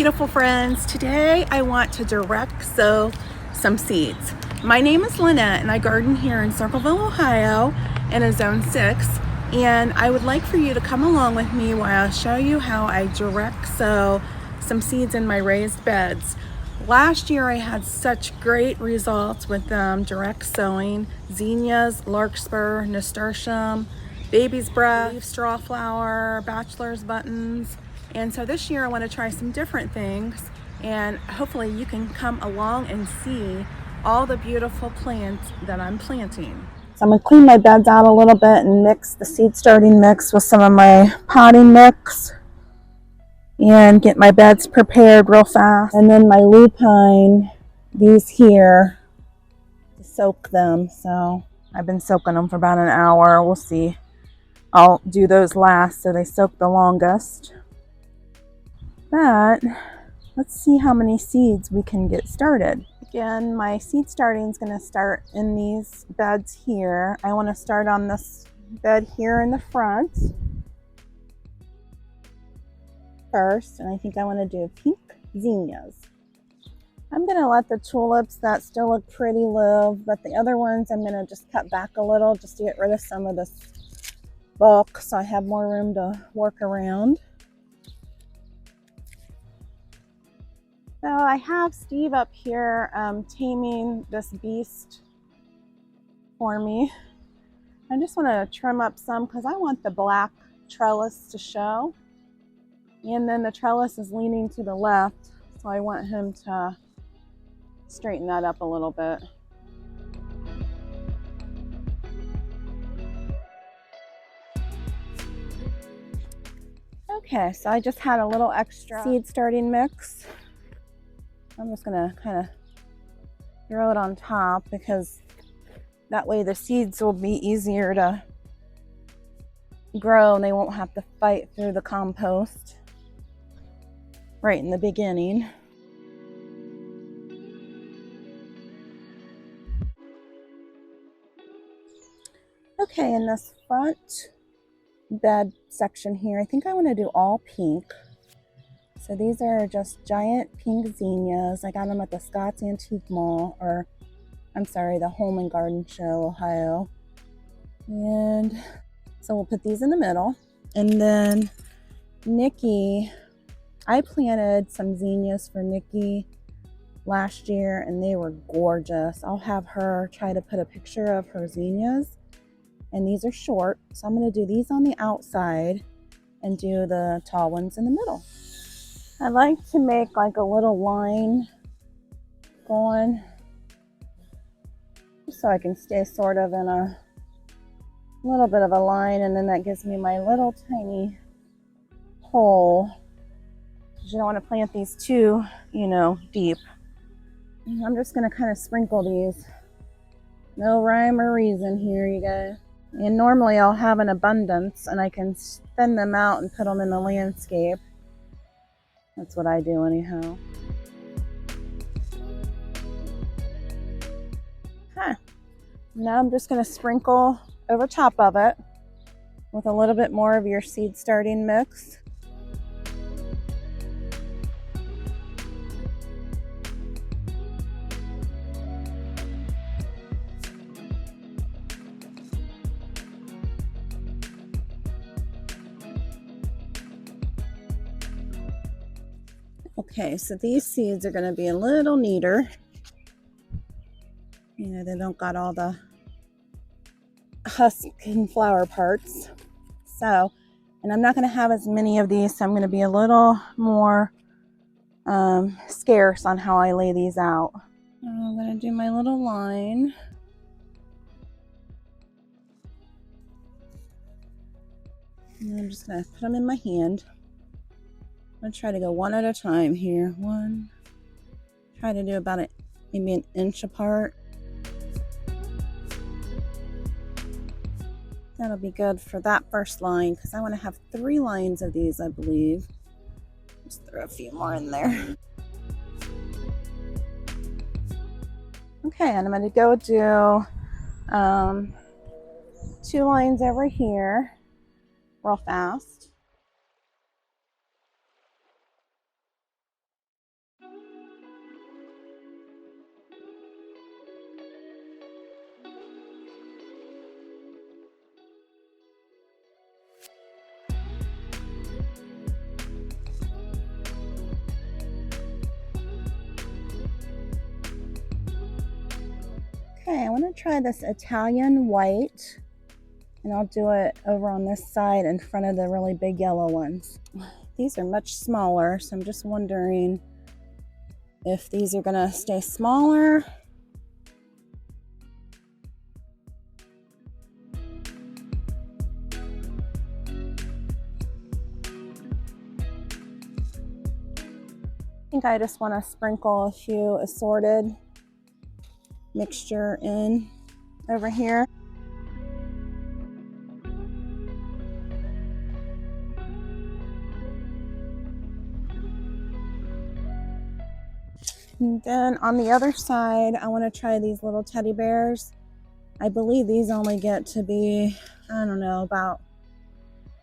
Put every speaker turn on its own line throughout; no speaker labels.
beautiful friends. Today I want to direct sow some seeds. My name is Lynette and I garden here in Circleville, Ohio in a zone 6, and I would like for you to come along with me while I show you how I direct sow some seeds in my raised beds. Last year I had such great results with direct sowing zinnias, larkspur, nasturtium, baby's breath, leaf straw flower, bachelor's buttons. And so this year I want to try some different things, and hopefully you can come along and see all the beautiful plants that I'm planting. So I'm going to clean my beds out a little bit and mix the seed starting mix with some of my potting mix and get my beds prepared real fast. And then my lupine, these here, to soak them. So I've been soaking them for about an hour. We'll see. I'll do those last so they soak the longest. But let's see how many seeds we can get started. Again, my seed starting is going to start in these beds here. I want to start on this bed here in the front first, and I think I want to do pink zinnias. I'm going to let the tulips that still look pretty live, but the other ones I'm going to just cut back a little just to get rid of some of this bulk so I have more room to work around. So I have Steve up here taming this beast for me. I just want to trim up some because I want the black trellis to show. And then the trellis is leaning to the left, so I want him to straighten that up a little bit. Okay, so I just had a little extra seed starting mix. I'm just gonna kind of throw it on top because that way the seeds will be easier to grow and they won't have to fight through the compost right in the beginning. Okay, in this front bed section here, I think I want to do all pink. So these are just giant pink zinnias. I got them at the Scott's Antique Mall, or I'm sorry, the Home and Garden Show, Ohio. And so we'll put these in the middle. And then Nikki, I planted some zinnias for Nikki last year and they were gorgeous. I'll have her try to put a picture of her zinnias. And these are short, so I'm going to do these on the outside and do the tall ones in the middle. I like to make like a little line going just so I can stay sort of in a little bit of a line, and then that gives me my little tiny hole. You don't want to plant these too, deep. And I'm just going to kind of sprinkle these. No rhyme or reason here, you guys. And normally I'll have an abundance and I can thin them out and put them in the landscape. That's what I do anyhow. Okay. Now I'm just going to sprinkle over top of it with a little bit more of your seed starting mix. Okay, so these seeds are going to be a little neater. They don't got all the husk and flower parts. So, and I'm not going to have as many of these, so I'm going to be a little more scarce on how I lay these out. I'm going to do my little line. And I'm just going to put them in my hand. I'm going to try to go one at a time here. One. Try to do about maybe an inch apart. That'll be good for that first line because I want to have 3 lines of these, I believe. Just throw a few more in there. Okay, and I'm going to go do 2 lines over here real fast. Okay, I want to try this Italian white, and I'll do it over on this side in front of the really big yellow ones. These are much smaller, so I'm just wondering if these are gonna stay smaller. I think I just want to sprinkle a few assorted mixture in over here. And then on the other side, I want to try these little teddy bears. I believe these only get to be, I don't know, about,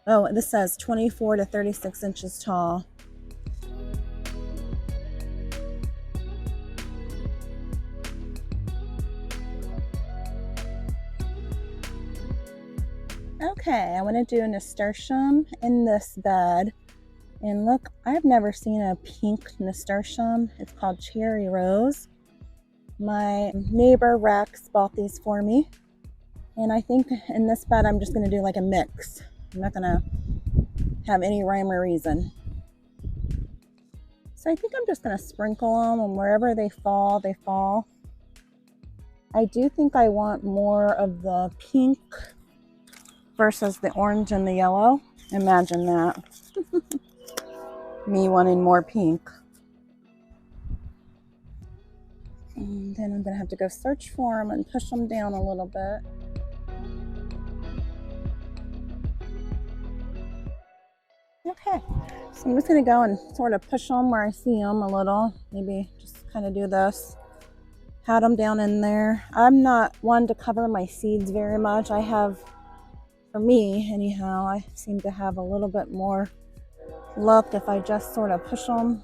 oh, this says 24 to 36 inches tall. Okay, I want to do a nasturtium in this bed. And look, I've never seen a pink nasturtium. It's called Cherry Rose. My neighbor Rex bought these for me. And I think in this bed, I'm just going to do like a mix. I'm not going to have any rhyme or reason. So I think I'm just going to sprinkle them, and wherever they fall, they fall. I do think I want more of the pink versus the orange and the yellow. Imagine that. Me wanting more pink. And then I'm going to have to go search for them and push them down a little bit. Okay, so I'm just going to go and sort of push them where I see them a little. Maybe just kind of do this. Pat them down in there. I'm not one to cover my seeds very much. I have, for me anyhow, I seem to have a little bit more luck if I just sort of push them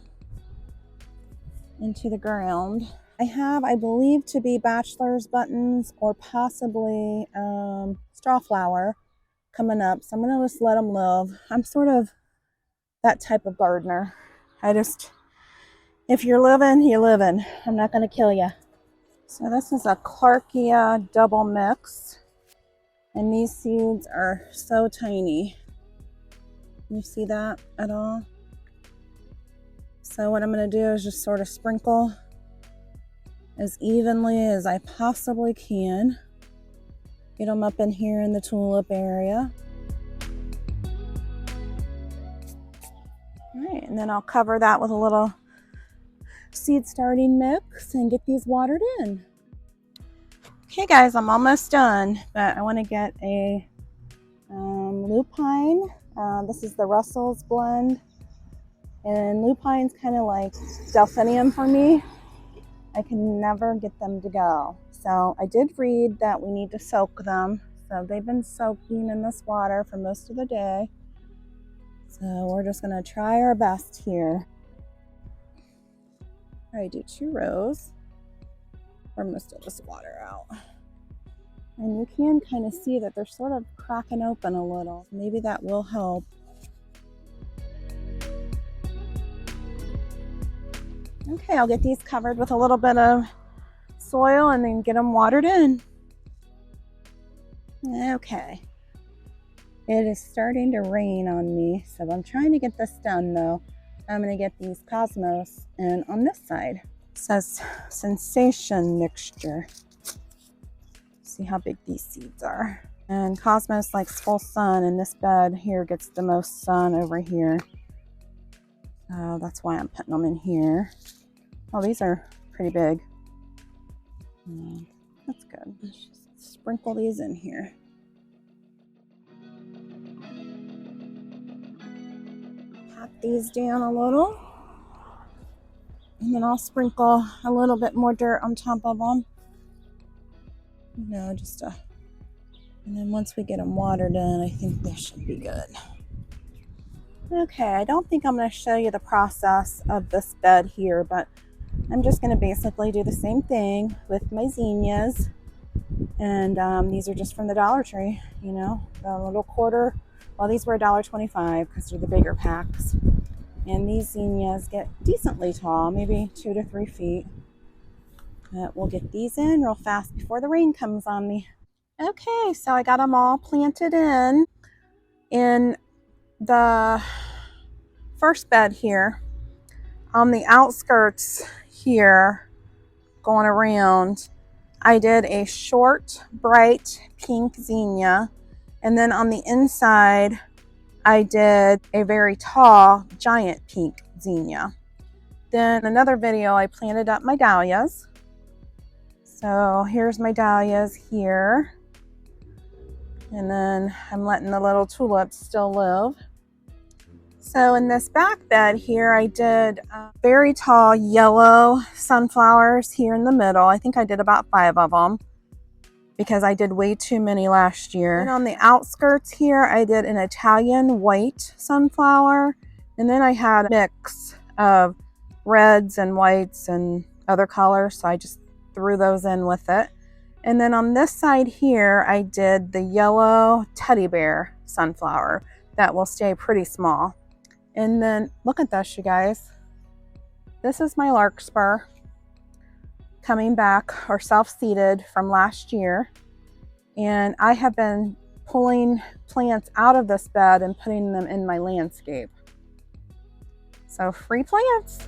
into the ground. I have, I believe, to be bachelor's buttons or possibly straw flower coming up. So I'm going to just let them live. I'm sort of that type of gardener. If you're living, you're living. I'm not going to kill you. So this is a Clarkia double mix. And these seeds are so tiny. Can you see that at all? So what I'm going to do is just sort of sprinkle as evenly as I possibly can. Get them up in here in the tulip area. All right, and then I'll cover that with a little seed starting mix and get these watered in. Okay guys, I'm almost done, but I want to get a lupine. This is the Russell's blend. And lupine's kind of like delphinium for me. I can never get them to go. So I did read that we need to soak them. So they've been soaking in this water for most of the day. So we're just going to try our best here. I do 2 rows for most of this water out. And you can kind of see that they're sort of cracking open a little. Maybe that will help. Okay, I'll get these covered with a little bit of soil and then get them watered in. Okay. It is starting to rain on me, so I'm trying to get this done though. I'm going to get these cosmos, and on this side it says sensation mixture. See how big these seeds are. And cosmos likes full sun, and this bed here gets the most sun over here. So that's why I'm putting them in here. Oh, these are pretty big. That's good. Let's just sprinkle these in here. Pat these down a little. And then I'll sprinkle a little bit more dirt on top of them. You know, and then once we get them watered in, I think they should be good. Okay, I don't think I'm going to show you the process of this bed here, but I'm just going to basically do the same thing with my zinnias. And these are just from the Dollar Tree, you know, the little quarter. Well, these were $1.25 because they're the bigger packs. And these zinnias get decently tall, maybe 2 to 3 feet. But we'll get these in real fast before the rain comes on me. Okay, so I got them all planted in the first bed here. On the outskirts here, going around, I did a short, bright pink zinnia. And then on the inside, I did a very tall, giant pink zinnia. Then another video, I planted up my dahlias. So here's my dahlias here. And then I'm letting the little tulips still live. So in this back bed here, I did very tall yellow sunflowers here in the middle. I think I did about 5 of them because I did way too many last year. And on the outskirts here, I did an Italian white sunflower. And then I had a mix of reds and whites and other colors. So I just threw those in with it. And then on this side here, I did the yellow teddy bear sunflower that will stay pretty small. And then look at this, you guys. This is my larkspur coming back or self-seeded from last year. And I have been pulling plants out of this bed and putting them in my landscape. So free plants.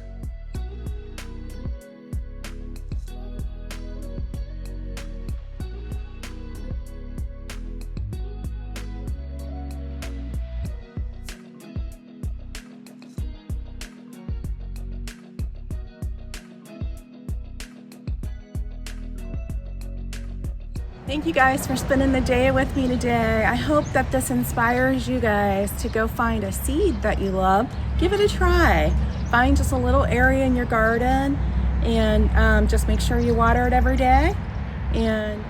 Thank you guys for spending the day with me today. I hope that this inspires you guys to go find a seed that you love. Give it a try. Find just a little area in your garden and just make sure you water it every day and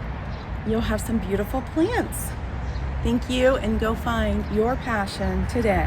you'll have some beautiful plants. Thank you, and go find your passion today.